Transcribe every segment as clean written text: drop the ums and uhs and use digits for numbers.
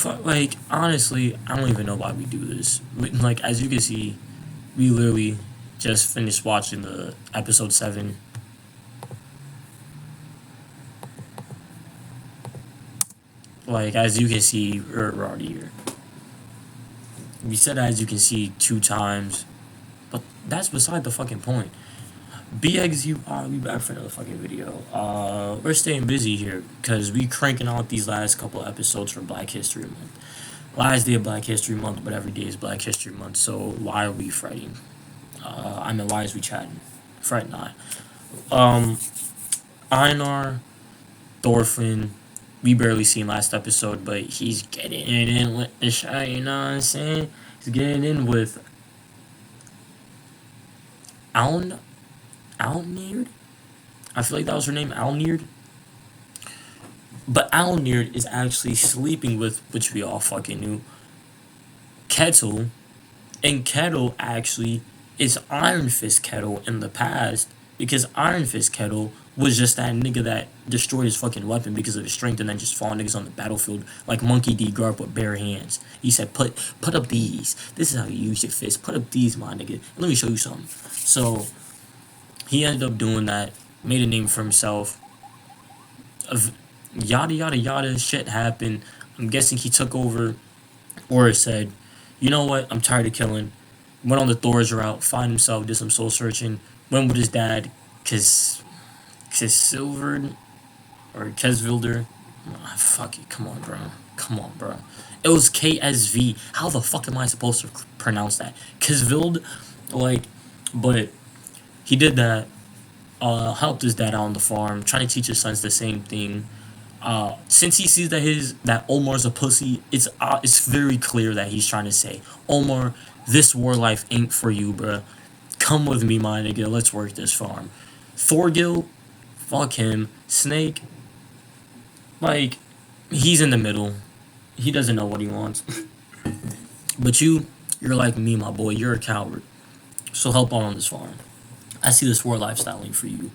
Like, honestly, I don't even know why we do this. Like, as you can see, we literally just finished watching the episode 7. Like, as you can see, we're already here. We said as you can see 2 times, but that's beside the fucking point. BXU, we back for another fucking video. We're staying busy here because we cranking out these last couple episodes for Black History Month. Last day of Black History Month, but every day is Black History Month. So why are we fretting? Why is we chatting? Fret not. Einar, Thorfinn, we barely seen last episode, but he's getting it in with the shot. You know what I'm saying? He's getting in with Aln Alnird? I feel like that was her name, Alnird. But Alnird is actually sleeping with, which we all fucking knew, Kettle. And Kettle actually is Iron Fist Kettle in the past. Because Iron Fist Kettle was just that nigga that destroyed his fucking weapon because of his strength and then just fought niggas on the battlefield like Monkey D. Garp with bare hands. He said, put up these. This is how you use your fist. Put up these, my nigga. Let me show you something. So he ended up doing that, made a name for himself. Yada yada yada shit happened. I'm guessing he took over or said, you know what, I'm tired of killing. Went on the Thor's route, found himself, did some soul searching, went with his dad, Silvered or Kesvilder. Oh, fuck it, come on, bro. It was KSV. How the fuck am I supposed to pronounce that? Kesvild, like, but he did that. Helped his dad out on the farm, trying to teach his sons the same thing. Since he sees that Omar's a pussy, it's very clear that he's trying to say, Omar, this war life ain't for you, bruh. Come with me, my nigga. Let's work this farm. Thorgil, fuck him. Snake, like, he's in the middle. He doesn't know what he wants. But you're like me, my boy. You're a coward. So help on this farm. I see this war lifestyle ain't for you.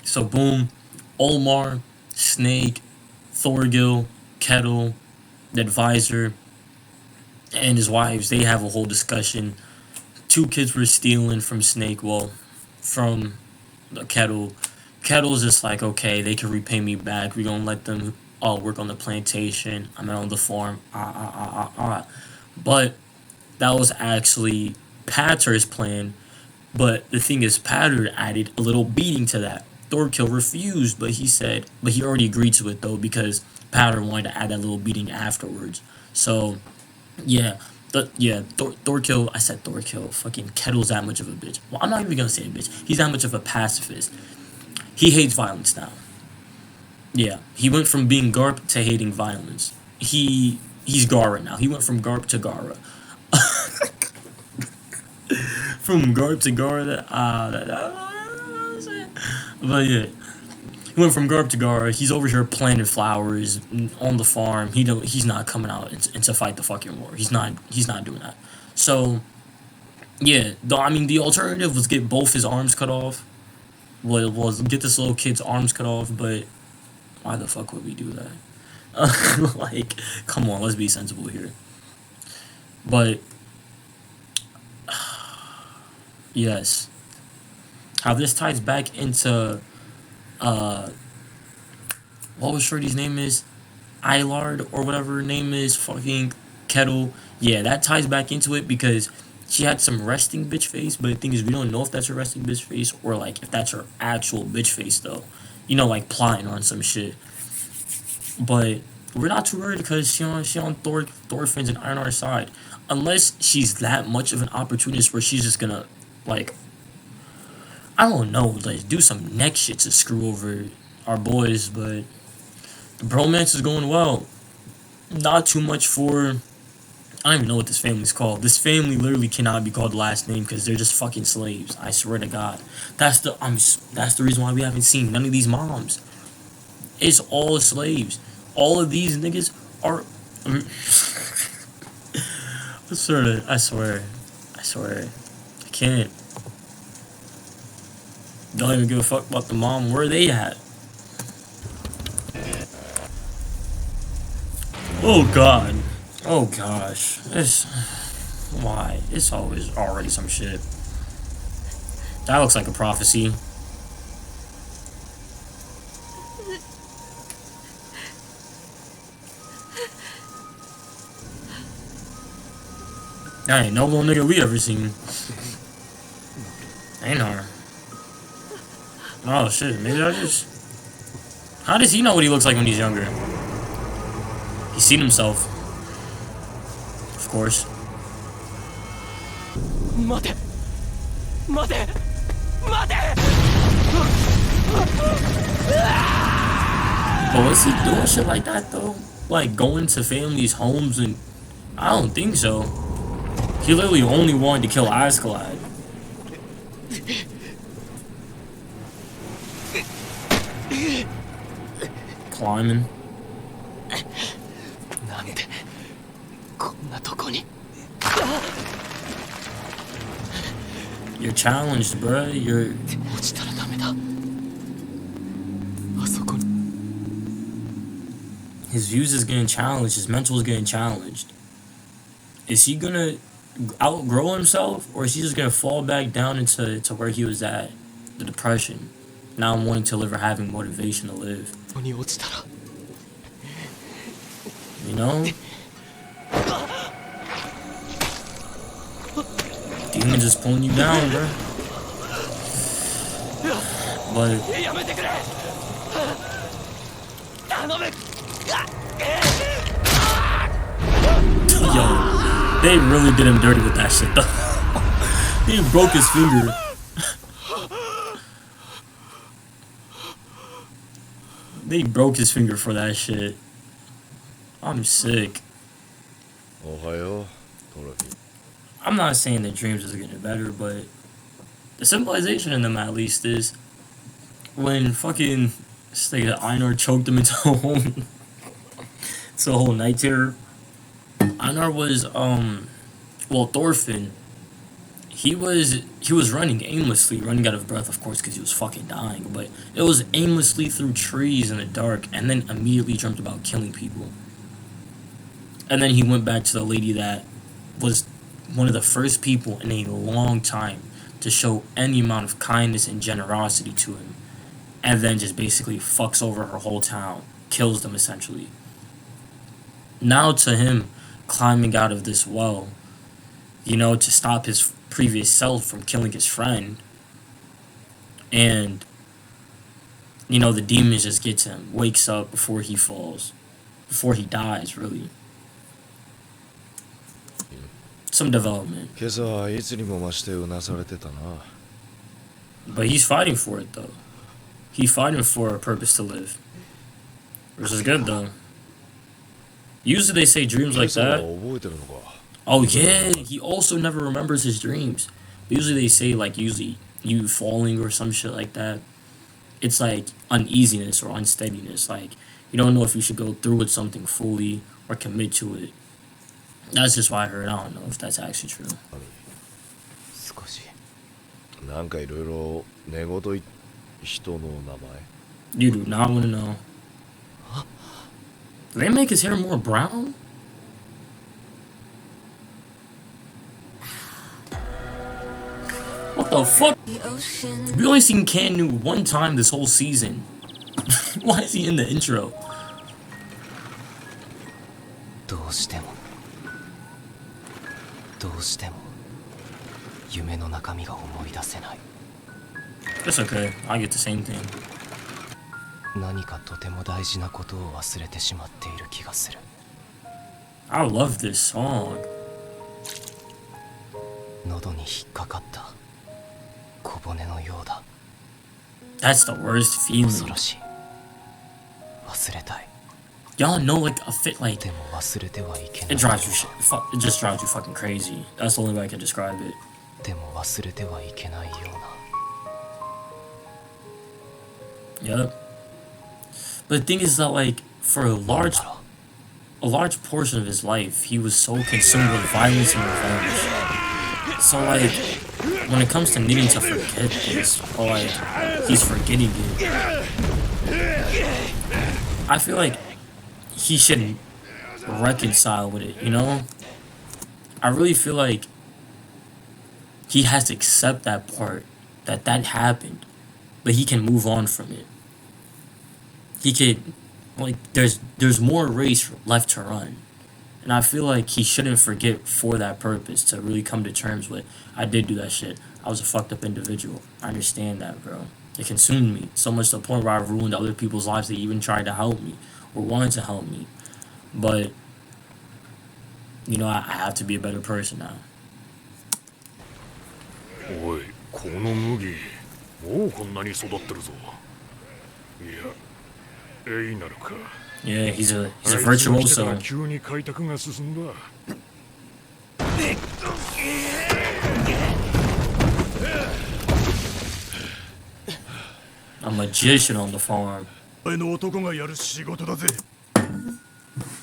So boom, Olmar, Snake, Thorgil, Kettle, the advisor, and his wives, they have a whole discussion. 2 kids were stealing from Snake, well, from the Kettle. Kettle's just like, okay, they can repay me back. We're gonna let them work on the plantation. I'm out on the farm. But that was actually Patter's plan. But the thing is, Patter added a little beating to that. Thorkill refused, but he already agreed to it though because Patter wanted to add that little beating afterwards. So, yeah, Thorkill. I said Thorkill. Fucking Kettle's that much of a bitch. Well, I'm not even gonna say a bitch. He's that much of a pacifist. He hates violence now. Yeah, he went from being Garp to hating violence. He's Gara now. He went from Garp to Gara. From Garp to Gara. But yeah, he went from Garp to Gara. He's over here planting flowers on the farm. He's not coming out and to fight the fucking war. He's not doing that. So yeah, the alternative was get both his arms cut off. Was get this little kid's arms cut off, but why the fuck would we do that? Like, come on, let's be sensible here. But yes, how this ties back into what was Shorty's name is, Eilard or whatever her name is, fucking Kettle. Yeah, that ties back into it because she had some resting bitch face, but the thing is, we don't know if that's her resting bitch face or like if that's her actual bitch face though. You know, like plotting on some shit. But we're not too worried because she on Thorfinn's and Einar's side. Unless she's that much of an opportunist where she's just gonna like, I don't know, like do some neck shit to screw over our boys, but the bromance is going well. Not too much for, I don't even know what this family's called. This family literally cannot be called the last name because they're just fucking slaves. I swear to God. That's the reason why we haven't seen none of these moms. It's all slaves. All of these niggas are. I swear. I can't. Don't even give a fuck about the mom. Where are they at? Oh god. Oh gosh. It's why? It's always already some shit. That looks like a prophecy. That ain't no little nigga we ever seen. Ain't her. Oh shit, maybe I just... How does he know what he looks like when he's younger? He's seen himself. Of course. Mate! Mate! Mate! But was he doing shit like that though? Like going to families' homes and... I don't think so. He literally only wanted to kill Ascalad. Climbing. You're challenged, bruh. You're... His views is getting challenged. His mental is getting challenged. Is he gonna outgrow himself, or is he just gonna fall back down into where he was at, the depression, now wanting to live or having motivation to live? You know? Demons just pulling you down, bro. But yo, they really did him dirty with that shit though. He broke his finger. They broke his finger for that shit. I'm sick. I'm not saying that dreams is getting better, but the symbolization in them at least is when fucking Einar choked him into a whole night terror. Einar was well, Thorfinn, he was running aimlessly, running out of breath, of course, because he was fucking dying, but it was aimlessly through trees in the dark, and then immediately dreamt about killing people. And then he went back to the lady that was one of the first people in a long time to show any amount of kindness and generosity to him, and then just basically fucks over her whole town, kills them essentially. Now to him, climbing out of this well, you know, to stop his previous self from killing his friend, and, you know, the demon just gets him, wakes up before he falls, before he dies, really. Some development. But he's fighting for it, though. He's fighting for a purpose to live. Which is good, though. Usually they say dreams like that. Oh, yeah. He also never remembers his dreams. Usually they say, like, usually you falling or some shit like that. It's like uneasiness or unsteadiness. Like, you don't know if you should go through with something fully or commit to it. That's just what I heard. I don't know if that's actually true. You do not want to know. Do they make his hair more brown? What the fuck? We only seen Canu one time this whole season. Why is he in the intro? That's okay. I get the same thing. I love this song. That's the worst feeling. Y'all know, like, a fit, like, it drives you shit. It just drives you fucking crazy. That's the only way I can describe it. Yep. But the thing is that, like, for a large portion of his life, he was so consumed with violence and revenge. So, like, when it comes to needing to forget this, or, like, he's forgetting it, I feel like he should reconcile with it, you know? I really feel like he has to accept that part, that happened, but he can move on from it. He could, like, there's more race left to run. And I feel like he shouldn't forget for that purpose to really come to terms with, I did do that shit. I was a fucked up individual. I understand that, bro. It consumed me so much to the point where I ruined other people's lives that even tried to help me or wanted to help me. But, you know, I have to be a better person now. おい、この麦、もうこんなに育ってるぞ。いや、エイなるか。Yeah, he's a あいつが来てから virtuoso. 急に開拓が進んだ。A magician on the farm. お前の男がやる仕事だぜ。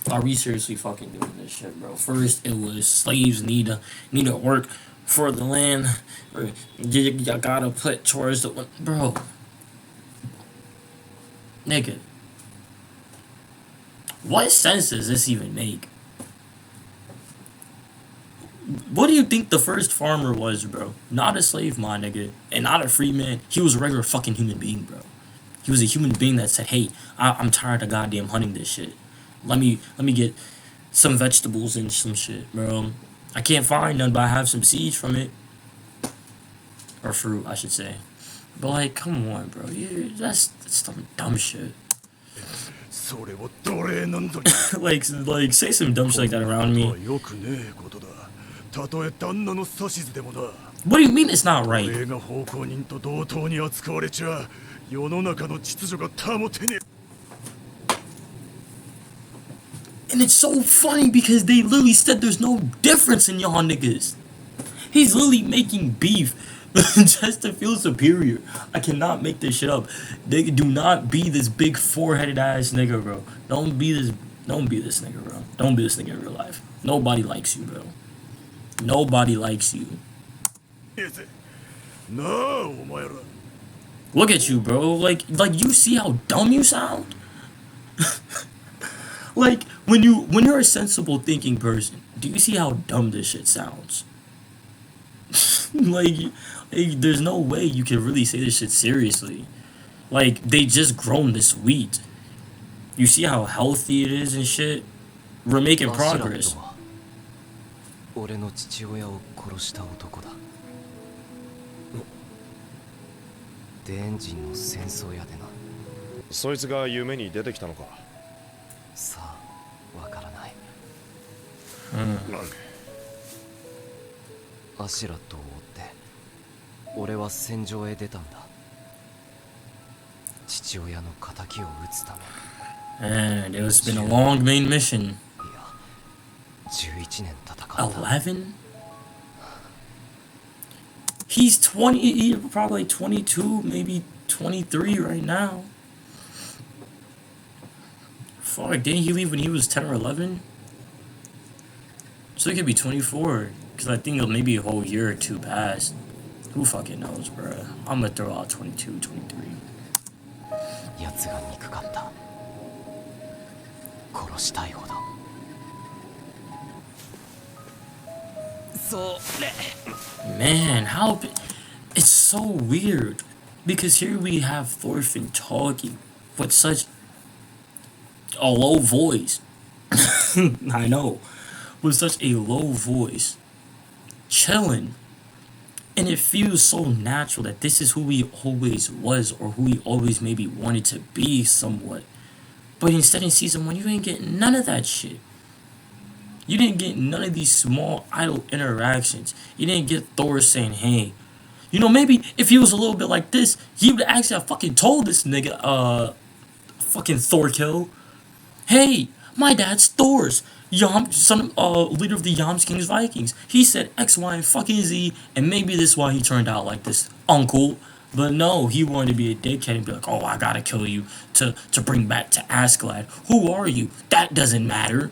Are we seriously fucking doing this shit, bro? First, it was slaves need to work for the land. Or you gotta put towards the bro. Nigga, what sense does this even make? What do you think the first farmer was, bro? Not a slave, my nigga, and not a free man. He was a regular fucking human being, bro. He was a human being that said, "Hey, I'm tired of goddamn hunting this shit. Let me get some vegetables and some shit, bro. I can't find none, but I have some seeds from it, or fruit, I should say. But like, come on, bro. That's some dumb shit. それを奴隷なんぞに。like say some dumb shit like that around me. よくねえことだ。たとえ旦那の指図でもな。 What do you mean it's not right? 奴隷が奉公人と同等に扱われちゃ、世の中の秩序が保てねえ。 And it's so funny because they literally said there's no difference in y'all niggas. He's literally making beef just to feel superior. I cannot make this shit up. Nigga, do not be this big four-headed ass nigga, bro. Don't be this nigga, bro. Don't be this nigga in real life. Nobody likes you, bro. Nobody likes you. なあ、お前ら。 Look at you, bro. Like you see how dumb you sound? Like when you're a sensible thinking person, do you see how dumb this shit sounds? like there's no way you can really say this shit seriously. Like they just grown this wheat. You see how healthy it is and shit? We're making progress. 俺の父親を殺した男だ。デエンジンの戦争屋でな。そいつが夢に出てきたのか。さあ、わからない。アシュラットを追って俺は戦場へ出たんだ。父親の仇を討つため。 And it's been a long main mission. いや、11年戦った。 11? He's 20, he's probably 22, maybe 23 right now. Fuck, didn't he leave when he was 10 or 11? So he could be 24, because I think maybe a whole year or two passed. Who fucking knows, bruh? I'm gonna throw out 22, 23. 奴が憎かった。殺したいほど。それ。 Man, how... It's so weird. Because here we have Thorfinn talking with such a low voice. I know. With such a low voice. Chilling. And it feels so natural that this is who he always was, or who he always maybe wanted to be somewhat. But instead in season 1, you ain't getting none of that shit. You didn't get none of these small idle interactions. You didn't get Thor saying, hey, you know, maybe if he was a little bit like this, he would actually have fucking told this nigga, fucking Thorkill, hey, my dad's Thor's leader of the Yams King's Vikings. He said X, Y, and fucking Z, and maybe this is why he turned out like this, uncle. But no, he wanted to be a dickhead and be like, oh, I gotta kill you to bring back to Asgard. Who are you? That doesn't matter.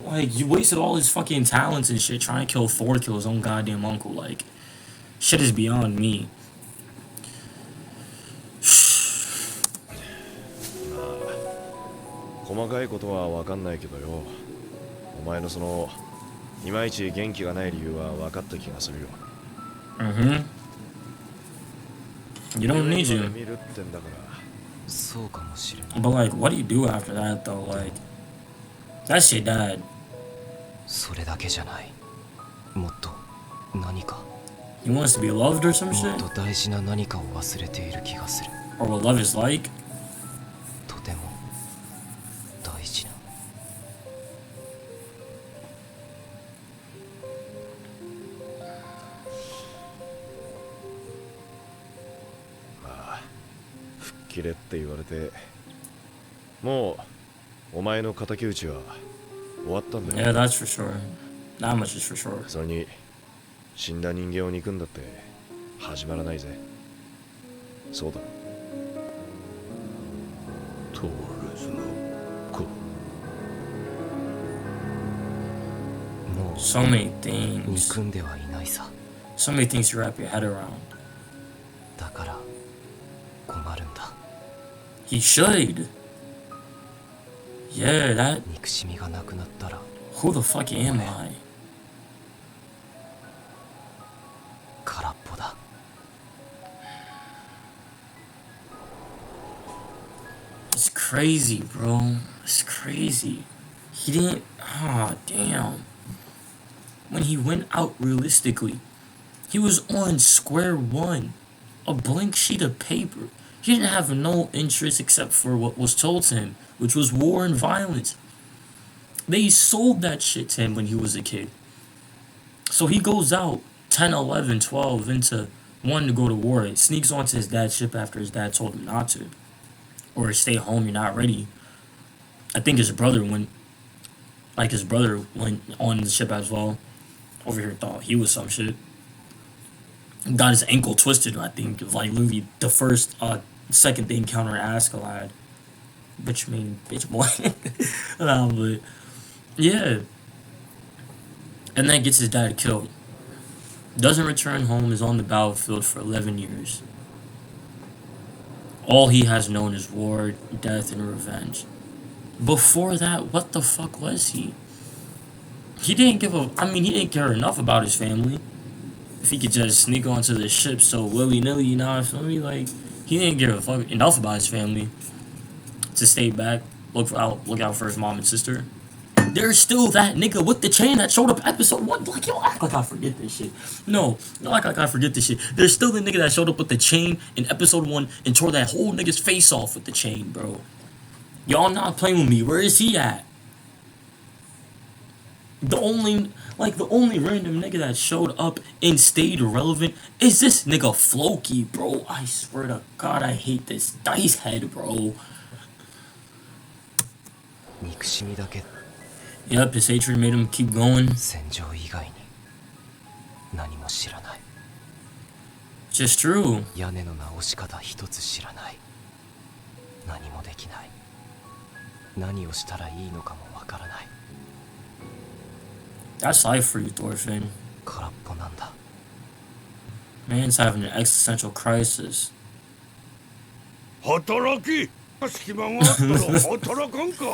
Like, you wasted all his fucking talents and shit trying to kill Thor, kill his own goddamn uncle. Like, shit is beyond me. こ細かいことは分かんないけどよ。お前のそのいまいち元気がない理由は分かった気がするよ。Mm-hmm. You don't need 夢 you. 見るってんだから。そうかもしれない。 But like, what do you do after that though? Like, that's your dad. それだけじゃない。もっと何か、 He wants to be loved or some も shit? っと大事な何かを忘れている気がする。 Or what love is like? とても大事な。吹っ切れって言われて、もうお前の敵討ちは終わったんだ Yeah, よ。 that's for sure. That much is for sure. それに死んだ人間を憎んだって始まらないぜ。そうだろ。トーレスの子。もう So many things. 憎んではいないさ。 So many things to wrap your head around. だから困るんだ。 He should. Yeah, that. 憎しみがなくなったら Who the fuck am I? 空っぽだ。 It's crazy, bro. It's crazy. He didn't. Ah, damn. When he went out realistically, he was on square one. A blank sheet of paper. He didn't have no interest except for what was told to him, which was war and violence. They sold that shit to him when he was a kid. So he goes out 10, 11, 12 into wanting to go to war. It sneaks onto his dad's ship after his dad told him not to. Or stay home, you're not ready. I think his brother went on the ship as well. Over here thought he was some shit. Got his ankle twisted, I think. Like literally the second they encounter Askeladd. Bitch boy. But yeah. And then gets his dad killed. Doesn't return home, is on the battlefield for 11 years. All he has known is war, death, and revenge. Before that, what the fuck was he? He didn't he didn't care enough about his family. If he could just sneak onto the ship so willy-nilly, you know what I feel me? Like, he didn't give a fuck enough about his family to stay back, look out for his mom and sister. There's still that nigga with the chain that showed up episode 1. Like, yo, act like I forget this shit. No, act like I forget this shit. There's still the nigga that showed up with the chain in episode 1 and tore that whole nigga's face off with the chain, bro. Y'all not playing with me. Where is he at? The only random nigga that showed up and stayed relevant is this nigga Floki, bro. I swear to God, I hate this dice head, bro. 憎しみだけ。 Yep, his hatred made him keep going. 戦場以外に何も知らない。 Just true. 屋根の直し方一つ知らない。何もできない。何をしたらいいのかもわからない。 That's life for you, Thorfinn. 空っぽなんだ。 Man's having an existential crisis. 働き隙間があったら働かんか。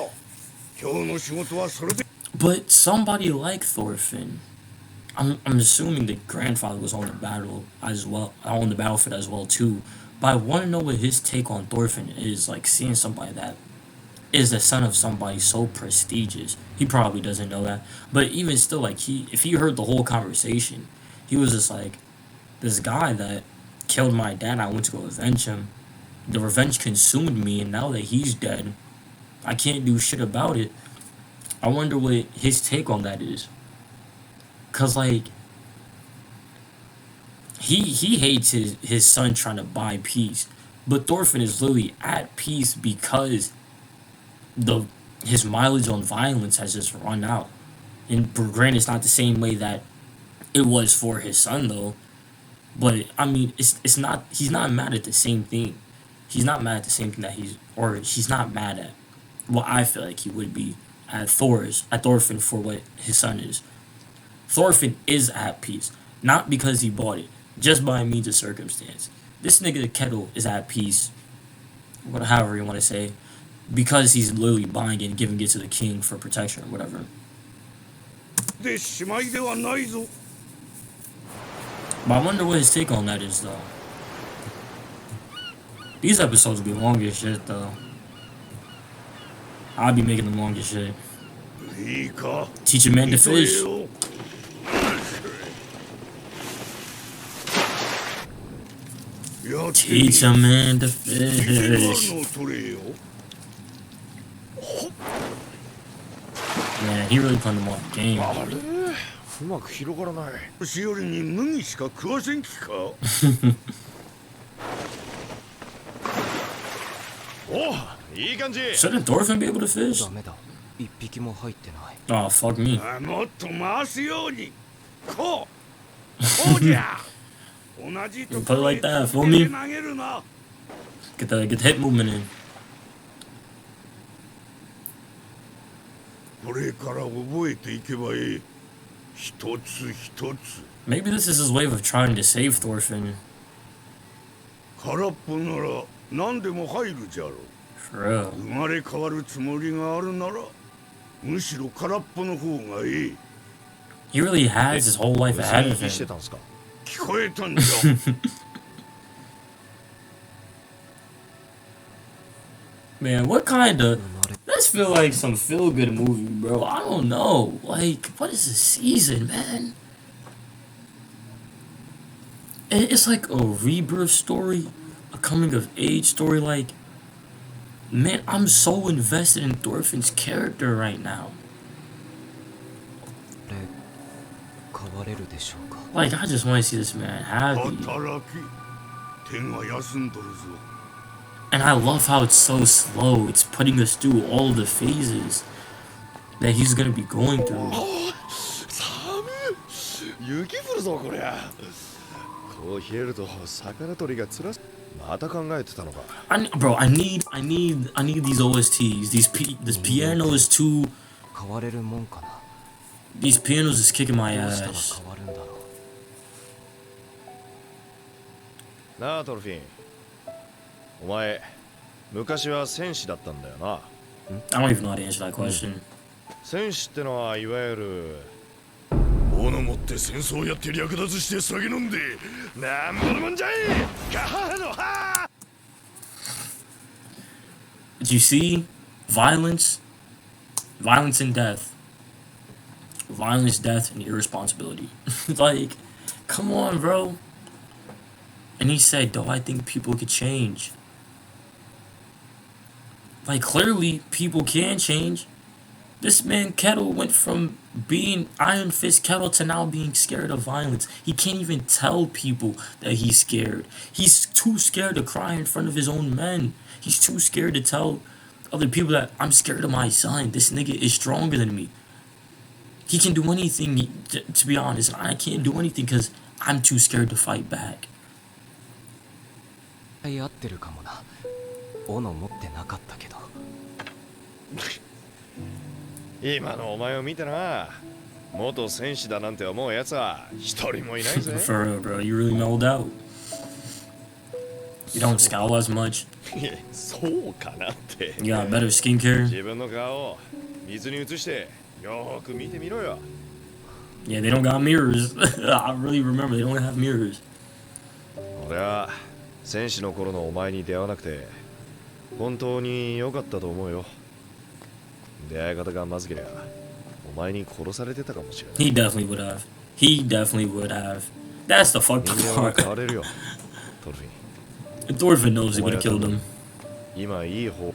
今日の仕事はそれで。 But somebody like Thorfinn, I'm assuming the grandfather was on the battlefield as well too. But I want to know what his take on Thorfinn is, like seeing somebody that is the son of somebody so prestigious. He probably doesn't know that, but even still, like if he heard the whole conversation, he was just like, this guy that killed my dad, I went to go avenge him. The revenge consumed me, and now that he's dead, I can't do shit about it. I wonder what his take on that is. Cause like he hates his son trying to buy peace. But Thorfinn is literally at peace because his mileage on violence has just run out. And granted, it's not the same way that it was for his son though. But I mean, it's not. He's not mad at the same thing. He's not mad at the same thing that he's not mad at what I feel like he would be at Thorfinn for what his son is. Thorfinn is at peace, not because he bought it, just by means of circumstance. This nigga Kettle is at peace, however you want to say, because he's literally buying it and giving it to the king for protection or whatever. でしまいではないぞ。 But I wonder what his take on that is, though. These episodes will be long as shit, though. I'll be making them long as shit. いいか。 Teach a man to fish. やってみ Teach a man to 見せ場 fish. の取れよ。 Man, he really playing them off game. あれうまく広がらない。年寄りに麦しか食わせんきか。おいい感じ。 Shouldn't Thorfinn be able to fish? ダメだ。一匹も入ってない。 Oh, fuck me. あもっと回すように。こう。こうじゃ。同じと Put こ it ろ like へ that, つ feel け me? て投げるな。 Get the hip movement in. これから覚えていけばいい。一つ一つ。 Maybe this is his way of trying to save Thorfinn. 空っぽなら何でも入るじゃろう。 For real. 生まれ変わるつもりがあるならむしろ空っぽの方がいい。 He really has his whole life ahead of して him. たんすか。聞こえたんじゃ。 Man, what kind of... This feel like some feel-good movie, bro. I don't know. Like, what is this season, man? It's like a rebirth story, a coming-of-age story. Like, man, I'm so invested in Thorfinn's character right now. 変われるでしょうか。 Like, I just want to see this man happy. 働き。手が休んどるぞ。 And I love how it's so slow. It's putting us through all the phases that he's gonna be going through. 雪降るぞこりゃ。こう冷えると魚取りがつらす。また考えてたのか。Bro, I need these OSTs. This piano is too. 変われるもんかな。 These pianos is kicking my どうしたら ass. 変わるんだろう。なあトルフィン。お前昔は戦士だったんだよな。 I don't even know how to answer that question. 戦士ってのはいわゆる斧持って戦争やって略奪して酒飲んでなんぼのもんじゃい。ガハハのハ Did you see violence, violence and death, violence, death, and irresponsibility? Like, come on, bro. And he said, "Do I think people could change?" Like, clearly, people can change. This man, Kettle, went from being Iron Fist Kettle to now being scared of violence. He can't even tell people that he's scared. He's too scared to cry in front of his own men. He's too scared to tell other people that I'm scared of my son. This nigga is stronger than me. He can do anything, to be honest. I can't do anything because I'm too scared to fight back. 合ってるかもな。斧持ってなかったけど。今のお前を見てな。元戦士だなんて思うやつは一人もいないぜ。 For real, bro. You really mellowed out. You don't scowl as much. そうかなって。 You got better skincare. 自分の顔を水に映してよーく見てみろよ。 Yeah, they don't got mirrors. I really remember they don't have mirrors. 俺は戦士の頃のお前に出会わなくて本当に良かったと思うよ。出会い方がまずけりゃお前に殺されてたかもしれない。 He definitely would have. He definitely would have. That's the fucked 人 up 間は part. 変われるよ。トルフィン。 Thorfinn knows he would have killed him. 今いい方。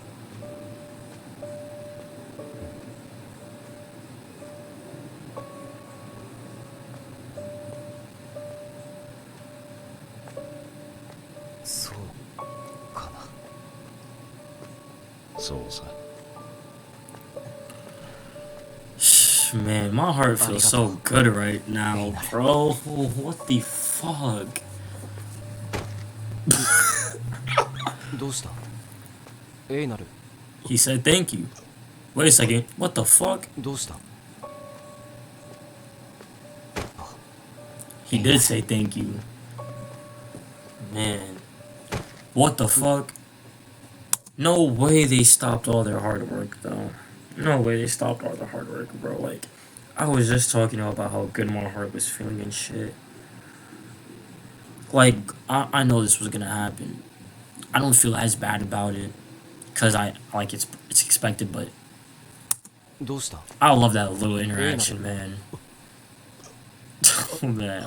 そうかな。そうさ。 Man, my heart feels so good right now, bro. What the fuck? どうした？エイナル、 He said thank you. Wait a second. What the fuck? どうした？ He did say thank you. Man. What the fuck? No way they stopped all their hard work, though. No way they stopped all their hard work, bro. Like, I was just talking about how good my heart was feeling and shit. Like, I know this was gonna happen. I don't feel as bad about it, cause I like it's expected, but どうした？ I love that little interaction, man. Oh man,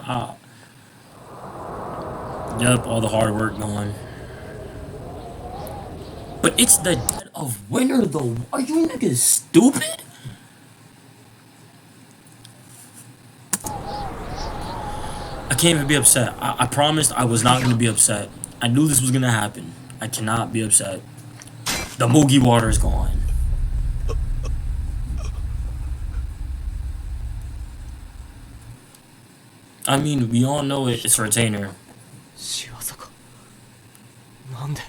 yep, all the hard work gone. But it's the dead of winter, though. Are you niggas stupid? I can't even be upset. I promised I was not gonna be upset. I knew this was gonna happen. I cannot be upset. The Moogie water is gone. I mean, we all know it's a retainer. 仕業か。なんで？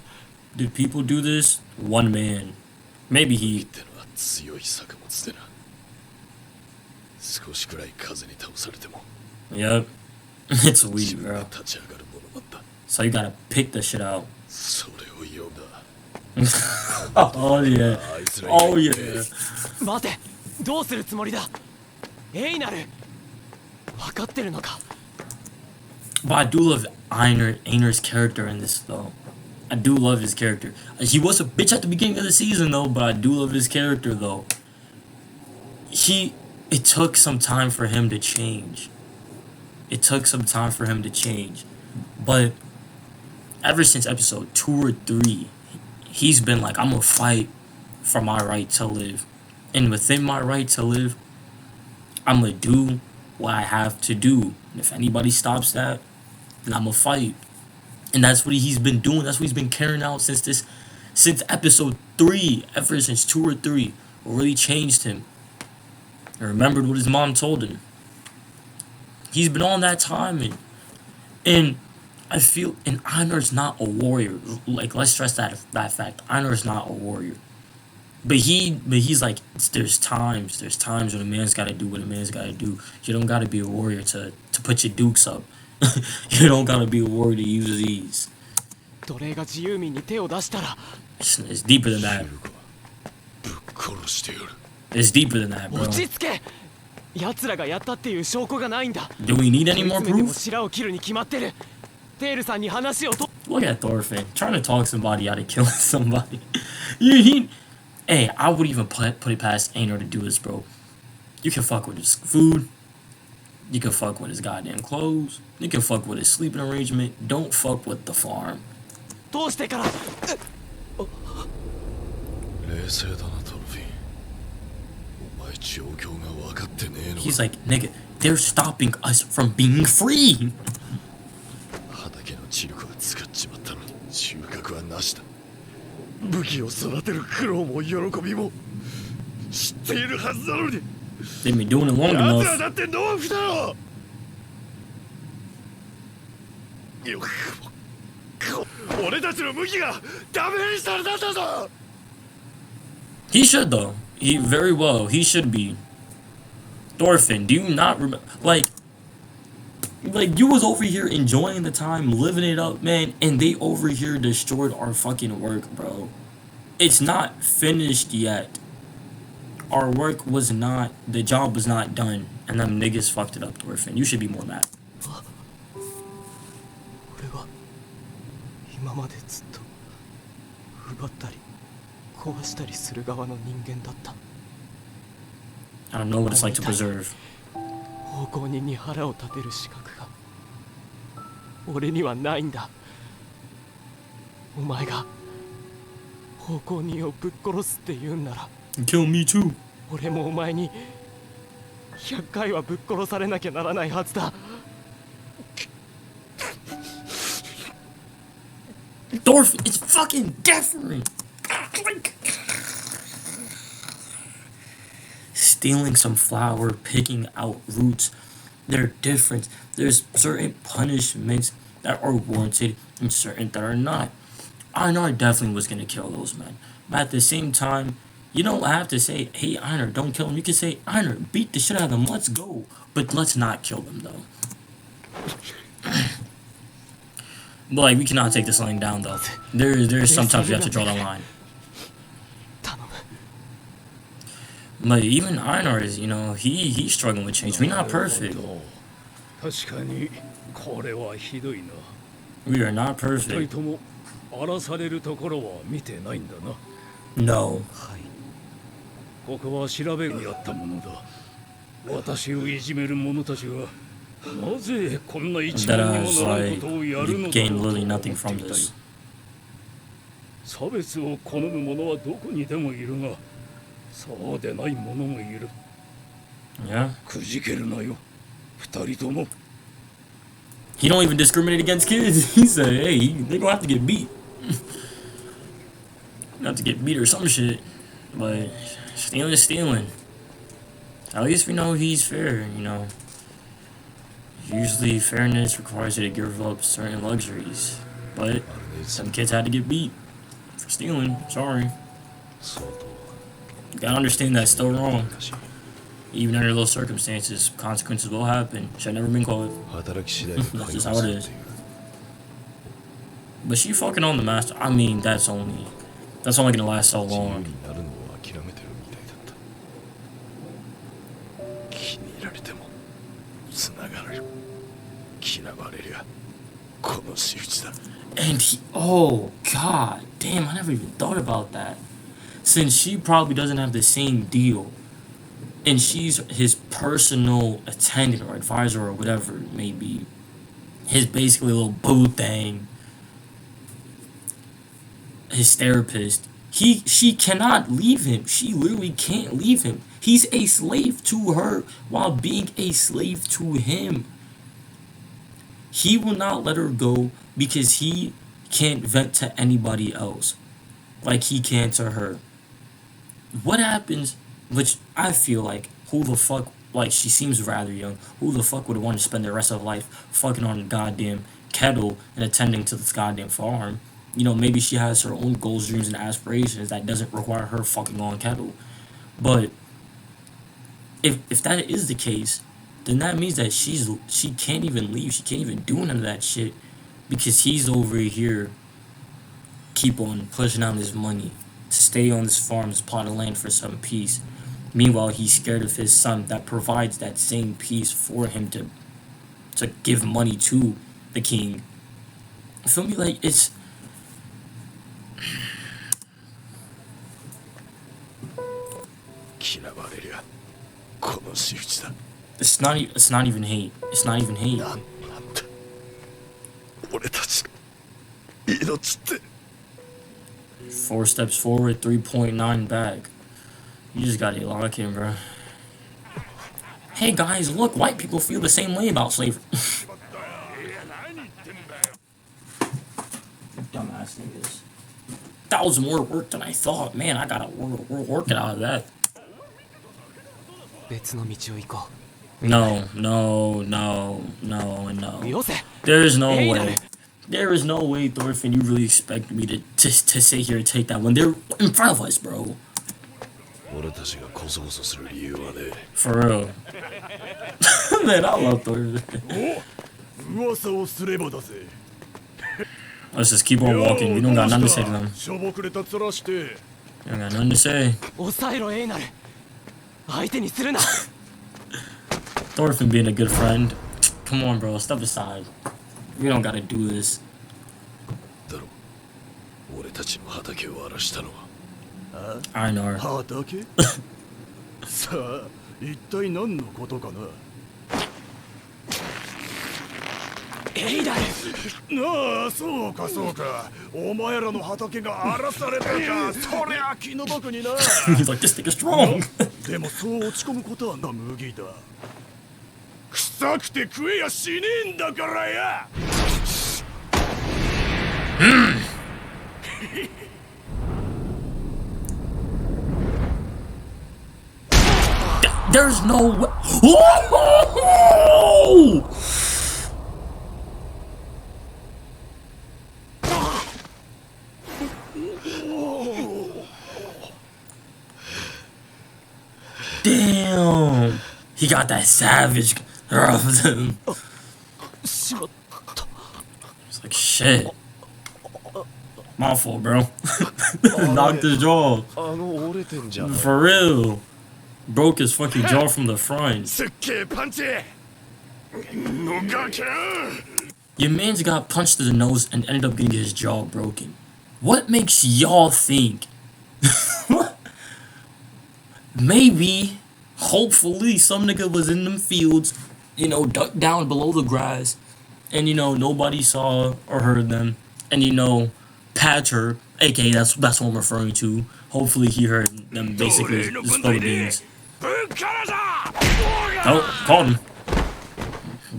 Did people do this? One man. Maybe he. ってのは強い作物でな。少しくらい風に倒されても Yep. It's 自 weak, 分が bro. 立ち上がるものなんだ。 So you gotta pick the shit out. それを読んだ。 Oh yeah. あいつら Oh に yeah. 待て、どうするつもりだ？エイナル、分かってるのか？ But I do love Einer's character in this, though. I do love his character. He was a bitch at the beginning of the season, though, but I do love his character, though. It took some time for him to change. It took some time for him to change. But ever since episode 2 or 3, he's been like, I'm gonna fight for my right to live. And within my right to live, I'm gonna do what I have to do. And if anybody stops that, then I'm gonna fight. And that's what he's been doing. That's what he's been carrying out since episode 3. Ever since 2 or 3, really changed him. And remembered what his mom told him. He's been on that time, and I feel, and Einar's not a warrior. Like, let's stress that fact. Einar's not a warrior. But he's like, there's times when a man's gotta do what a man's gotta do. You don't gotta be a warrior to put your dukes up. You don't gotta be a warrior to use these. 奴隷が自由民に手を出したら、 It's deeper than that. ぶっ殺してやる。 It's deeper than that, bro. 落ち着け。奴らがやったっていう証拠がないんだ。 Do we need any こい more つめでも proof? 白を切るに決まってる。テールさんに話をと。 Look at Thorfinn trying to talk somebody out of killing somebody. Hey, I would even put it past Einar to do this, bro. You can fuck with his food. You can fuck with his goddamn clothes. You can fuck with his sleeping arrangement. Don't fuck with the farm. どうしてから？冷静だな、トロフィー。お前状況が分かってねえのか。 He's like, nigga, they're stopping us from being free. 畑の知力は使っちまったのに収穫はなしだ。武器を育てる苦労も喜びも知っているはずなのに。 They've been doing it long 奴ら enough. だって農夫だろ。よく俺たちの武器がダメにされたんだぞ。 He should, though. He very well. He should be. Thorfinn, do you not remember? Like you was over here enjoying the time, living it up, man, and they over here destroyed our fucking work, bro. It's not finished yet. Our work was not, the job was not done, and them niggas fucked it up, Thorfinn. You should be more mad. 俺は今までずっと奪ったり壊したりする側の人間だった。 I don't know what it's like to preserve. 奉公人に腹を立てる資格が俺にはないんだ。お前が奉公人をぶっ殺すって言うんなら Kill me too. 俺もお前に100回はぶっ殺されなきゃならないはずだ。 Thorfinn, it's fucking different. Stealing some flour, picking out roots, they're different. There's certain punishments that are warranted and certain that are not. Einar definitely was gonna kill those men, but at the same time, you don't have to say, "Hey Einar, don't kill him." You can say, "Einar, beat the shit out of them. Let's go," but let's not kill them though. But like, we cannot take this line down though. There's sometimes you have to draw the line. But even Einar is, you know, he's struggling with change. We're not perfect. 確かにこれはひどいな。 We are not 二人 perfect. とも荒らされるところは見てないんだな。 No. ここは調べにあったものだ。私をいじめる者たちはなぜこんな一文 That に I も was ならん like, ことをやる you のだ gain ろうと literally 思 nothing って from いたよ。 this. 差別を好む者はどこにでもいるが、そうでない者もいる。 Yeah. くじけるなよ、二人とも。 He don't even discriminate against kids. He said, hey, they gonna have to get beat. Have to get beat or some shit. But stealing is stealing. At least we know he's fair, you know. Usually fairness requires you to give up certain luxuries. But some kids had to get beat for stealing. Sorry. そうと You gotta understand that's still wrong. だし Even under those circumstances, consequences will happen. Should have never been caught. 働き次第で That's 解 just 放 how す it るっ is. ていう But she fucking on the master. I mean, that's only gonna last so 自由 long. になるのを諦めてるみたいだった気に入られてもつながれる嫌われりゃこの仕打ちだ And oh god, damn, I never even thought about that. Since she probably doesn't have the same deal, and she's his personal attendant or advisor or whatever it may be, his basically little boo thing, his therapist, she cannot leave him. She literally can't leave him. He's a slave to her while being a slave to him. He will not let her go because he can't vent to anybody else like he can to her. What happens, which I feel like, who the fuck, like she seems rather young, who the fuck would want to spend their rest of life fucking on a goddamn kettle and attending to this goddamn farm? You know, maybe she has her own goals, dreams, and aspirations that doesn't require her fucking on kettle. But if that is the case, then that means that she can't even leave. She can't even do none of that shit because he's over here keep on pushing out his money to stay on this farm, this plot of land for some peace. Meanwhile, he's scared of his son that provides that same peace for him to give money to the king. You feel me? Like it's 嫌われりゃこの仕打ちだ it's not even hate. It's not even hate. なんだ俺たち命って 4 steps forward, 3.9 back. You just gotta lock in, bro. Hey guys, look, white people feel the same way about slavery. Dumbass niggas. That was more work than I thought. Man, I gotta work it out of that. 別の道を行こ No, no, no, no, and no. う。よせ There is no Hey, way. There is no way, Thorfinn, you really expect me to sit here and take that when they're in front of us, bro. 俺たちがコソコソする理由はね For real. Man, I love Thorfinn. 噂をすればだぜ Let's just keep on walking. We don't got nothing to say to them. しょぼくれた面して We don't got nothing to say. 抑えろエイナル。相手にするな。 Thorfinn being a good friend. Come on, bro. Step aside. We don't gotta do this. だろ俺たちの畑を荒らしたのは Einar. 畑さあ一体何のことかなエイナル。なあそうかそうかお前らの畑が荒らされたかそりゃ気の毒にな He's like, this nigga strong. でもそう落ち込むことはな麦だ臭くて食えやしねえんだからや There's no way. Oh! Damn. He got that savage of him. しまっ It's like shit. My fault, bro. Knocked his jaw. あの折れてんじゃん For real. broke his fucking jaw from the front. すっげえパンチのがけん Your man's got punched to the nose and ended up getting his jaw broken. What makes y'all think? Maybe, hopefully, some nigga was in them fields, you know, ducked down below the grass, and you know nobody saw or heard them, and you know, Patrick, aka that's what I'm referring to. Hopefully, he heard them basically spill the beans. Oh, called him.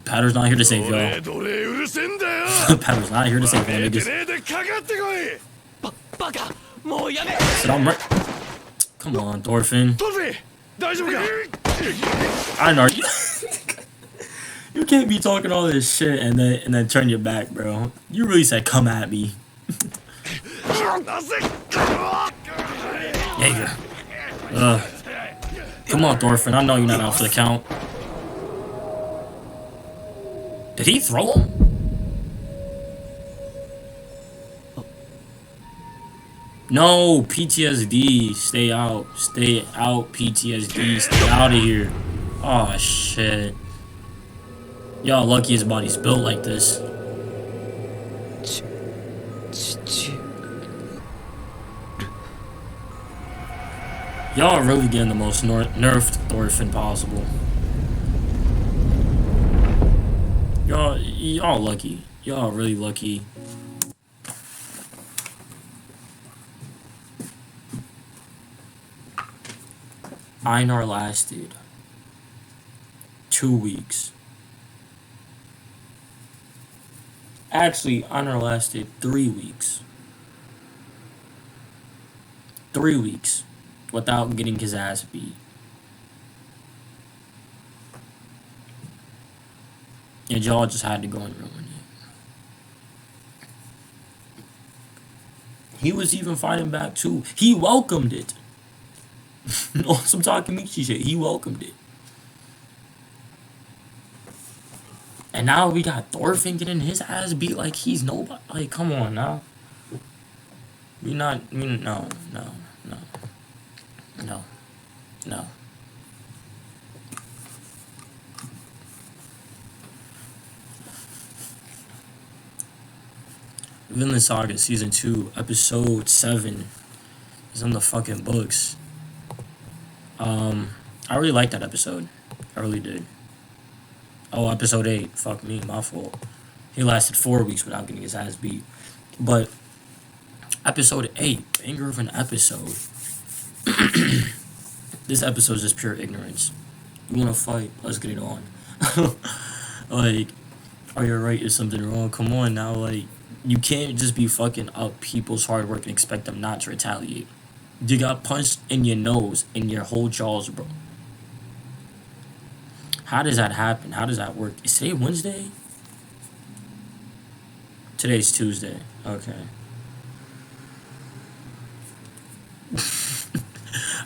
Patter's not here to save y'all. どれうるせえんだよ Patter's not here to save y'all 出て niggas. ねえでかかってこいバカもうやめ Said I'm right. Come on, Thorfinn. トルフィー大丈夫か I know you. You can't be talking all this shit and then turn your back, bro. You really said come at me. なぜ Jaeger. Come on, Thorfinn. I know you're not out for the count. Did he throw him? No, PTSD. Stay out. Stay out, PTSD. Stay out of here. Oh, shit. Y'all lucky his body's built like this. Y'all are really getting the most nerfed Thorfinn possible. Y'all lucky. Y'all really lucky. Einar lasted 2 weeks. Actually, Einar lasted 3 weeks. 3 weeks without getting his ass beat. And y'all just had to go and ruin it. He was even fighting back too. He welcomed it. No, some Takemichi shit. He welcomed it. And now we got Thorfinn getting his ass beat like he's nobody. Like, come on now. No. Vinland Saga Season 2, Episode 7 is on the fucking books. I really liked that episode. I really did. Oh, Episode 8. Fuck me, my fault. He lasted 4 weeks without getting his ass beat. But Episode 8, banger of an episode. This episode is just pure ignorance. You wanna fight? Let's get it on. Like, are you right? Is something wrong? Come on now, like, you can't just be fucking up people's hard work and expect them not to retaliate. You got punched in your nose, in your whole jaws, bro. How does that happen? How does that work? Is today Wednesday? Today's Tuesday. Okay.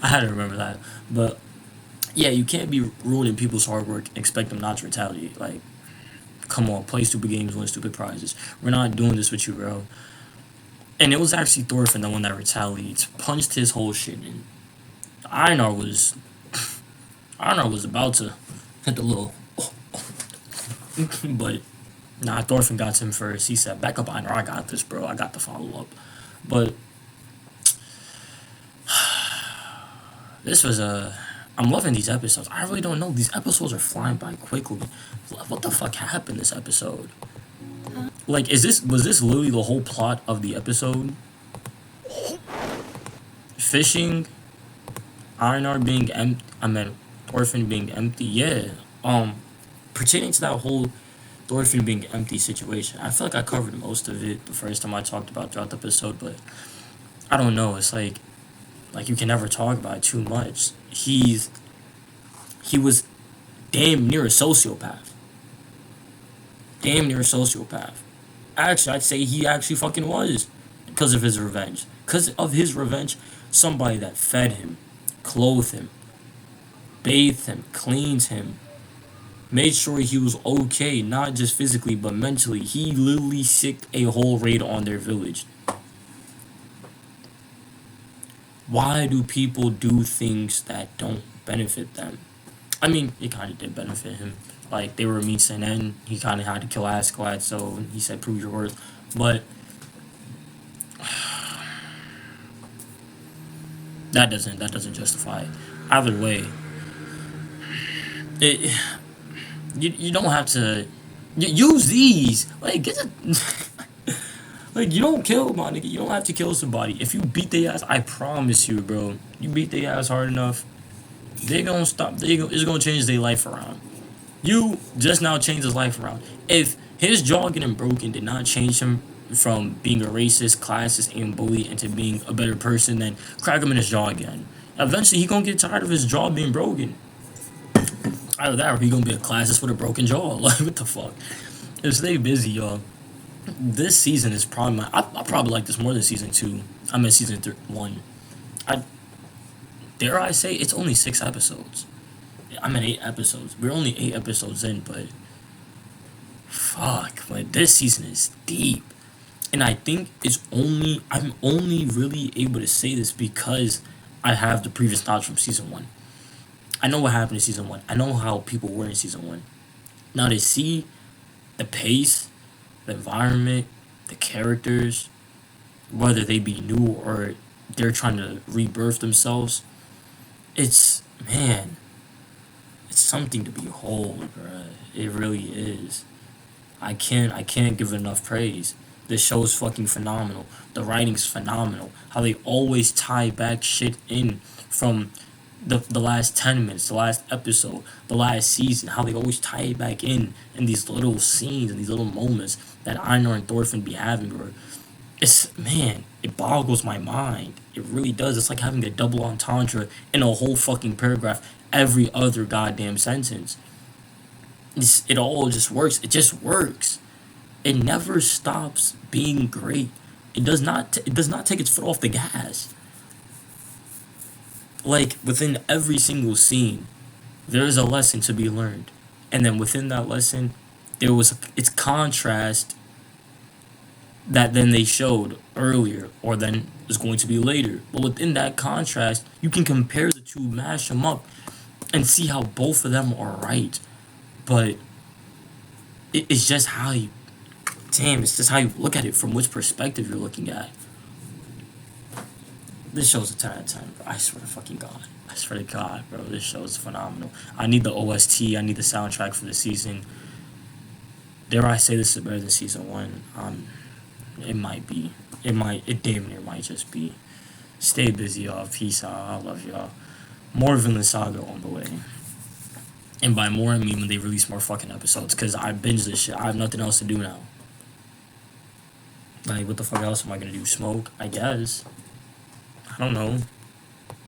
I had to remember that. But, yeah, you can't be ruining people's hard work and expect them not to retaliate. Like, come on, play stupid games, win stupid prizes. We're not doing this with you, bro. And it was actually Thorfinn, the one that retaliates, punched his whole shit in. Einar was about to hit the little, but nah, Thorfinn got to him first. He said, "Back up, Einar. I got this, bro. I got the follow up." But this was I'm loving these episodes. I really don't know. These episodes are flying by quickly. What the fuck happened this episode? Like, was this literally the whole plot of the episode? Fishing, Einar being empty. I mean, Thorfinn being empty. Yeah. Pertaining to that whole Thorfinn being empty situation, I feel like I covered most of it the first time I talked about throughout the episode, but I don't know. It's like you can never talk about it too much. He was damn near a sociopath. Damn near a sociopath. Actually, I'd say he actually fucking was. Because of his revenge. Because of his revenge, somebody that fed him, clothed him, bathed him, cleaned him, made sure he was okay, not just physically, but mentally. He literally sicked a whole raid on their village. Why do people do things that don't benefit them? I mean, it kind of did benefit him. Like, they were meeting, and then he kind of had to kill Ascalad, so he said, prove your worth. But that doesn't justify it. Either way, you don't have to use these. Like, get a, like, you don't kill, my nigga. You don't have to kill somebody. If you beat their ass, I promise you, bro. You beat their ass hard enough, they gonna stop. It's gonna change their life around. You just now changed his life around. If his jaw getting broken did not change him from being a racist, classist, and bully into being a better person, then crack him in his jaw again. Eventually, he gonna get tired of his jaw being broken. Either that, or he gonna be a classist with a broken jaw. Like, what the fuck? Just stay busy, y'all. This season is probably I probably like this more than season 2. I'm in season 1. Dare I say it's only 6 episodes. I'm at 8 episodes. We're only 8 episodes in, but fuck, like, this season is deep. And I think I'm only really able to say this because I have the previous knowledge from season 1. I know what happened in season 1. I know how people were in season 1. Now to see the pace, the environment, the characters, whether they be new or they're trying to rebirth themselves, it's, man, it's something to behold, bruh. It really is. I can't give it enough praise. This show is fucking phenomenal. The writing's phenomenal. How they always tie back shit in from the last 10 minutes, the last episode, the last season. How they always tie it back in these little scenes and these little moments that Einar and Thorfinn be having, bro. It's, man, it boggles my mind. It really does. It's like having a double entendre in a whole fucking paragraph every other goddamn sentence. It all just works. It just works. It never stops being great. It does not take its foot off the gas. Like, within every single scene, there is a lesson to be learned. And then within that lesson, there was its contrast that then they showed earlier, or then is going to be later. But within that contrast, you can compare the two, mash them up, and see how both of them are right. But it's just how you, it's just how you look at it, from which perspective you're looking at. This show's a 10 out of 10, bro. I swear to fucking God. I swear to God, bro. This show is phenomenal. I need the OST. I need the soundtrack for the season. Dare I say this is better than season 1? It might be. It damn near might just be. Stay busy, y'all. Peace out. I love y'all. More Vinland Saga on the way. And by more, I mean when they release more fucking episodes. Because I binge this shit. I have nothing else to do now. Like, what the fuck else am I gonna do? Smoke? I guess. I don't know.